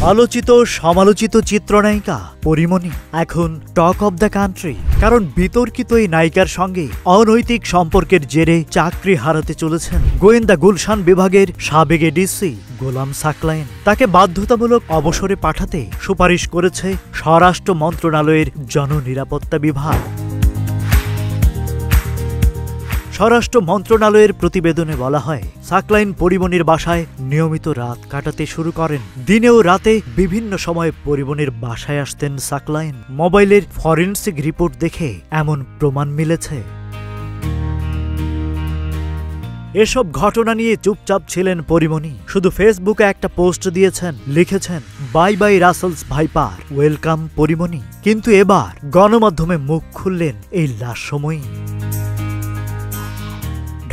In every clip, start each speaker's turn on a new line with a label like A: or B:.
A: আলোচিত সমালোচিত চিত্রনায়িকা পরিমণি এখন টক অব দ্য কান্ট্রি, কারণ বিতর্কিত এই নায়িকার সঙ্গে অনৈতিক সম্পর্কের জেরে চাকরি হারাতে চলেছেন গোয়েন্দা গুলশান বিভাগের সাবেক এডিসি গোলাম সাকলায়েন। তাকে বাধ্যতামূলক অবসরে পাঠাতে সুপারিশ করেছে স্বরাষ্ট্র মন্ত্রণালয়ের জননিরাপত্তা বিভাগ। স্বরাষ্ট্র মন্ত্রণালয়ের প্রতিবেদনে বলা হয়, সাকলায়েন পরিমণির বাসায় নিয়মিত রাত কাটাতে শুরু করেন। দিনে ও রাতে বিভিন্ন সময় পরিমণির বাসায় আসতেন সাকলায়েন। মোবাইলের ফরেনসিক রিপোর্ট দেখে এমন প্রমাণ মিলেছে। এসব ঘটনা নিয়ে চুপচাপ ছিলেন পরিমণি। শুধু ফেসবুকে একটা পোস্ট দিয়েছেন, লিখেছেন bye bye Russell's viper, welcome Pori Moni. কিন্তু এবার গণমাধ্যমে মুখ খুললেন এই লাশময়ী।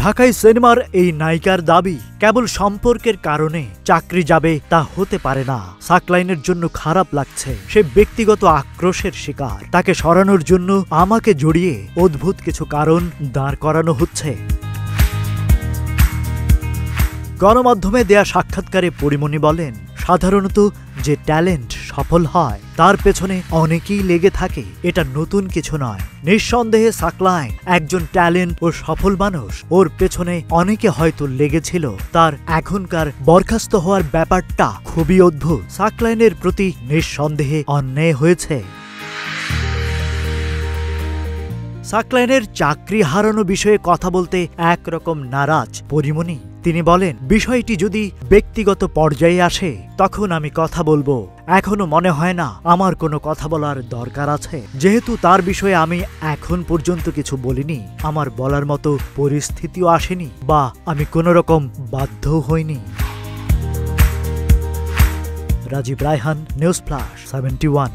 A: ঢাকাই সিনেমার এই নায়িকার দাবি, কেবল সম্পর্কের কারণে চাকরি যাবে তা হতে পারে না। সাকলায়েনের জন্য খারাপ লাগছে, সে ব্যক্তিগত আক্রোশের শিকার। তাকে সরানোর জন্য আমাকে জড়িয়ে অদ্ভুত কিছু কারণ দাঁড় করানো হচ্ছে। গণমাধ্যমে দেয়া সাক্ষাৎকারে পরিমণি বলেন, সাধারণত যে ট্যালেন্ট সফল হয় তার পেছনে অনেকেই লেগে থাকে, এটা নতুন কিছু নয়। নিঃসন্দেহে সাকলায়েন একজন ট্যালেন্ট ও সফল মানুষ, ওর পেছনে অনেকে হয়তো লেগেছিল। তার এখনকার বরখাস্ত হওয়ার ব্যাপারটা খুবই অদ্ভুত। সাকলায়েনের প্রতি নিঃসন্দেহে অন্যায় হয়েছে। সাকলায়েনের চাকরি হারানো বিষয়ে কথা বলতে একরকম নারাজ পরিমণি। তিনি বলেন, বিষয়টি যদি ব্যক্তিগত পর্যায়ে আসে তখন আমি কথা বলবো। এখনো মনে হয় না আমার কোনো কথা বলার দরকার আছে, যেহেতু তার বিষয়ে আমি এখন পর্যন্ত কিছু বলিনি। আমার বলার মতো পরিস্থিতিও আসেনি বা আমি কোনো রকম বাধ্য হইনি। Rajib Raihan, news flash 71।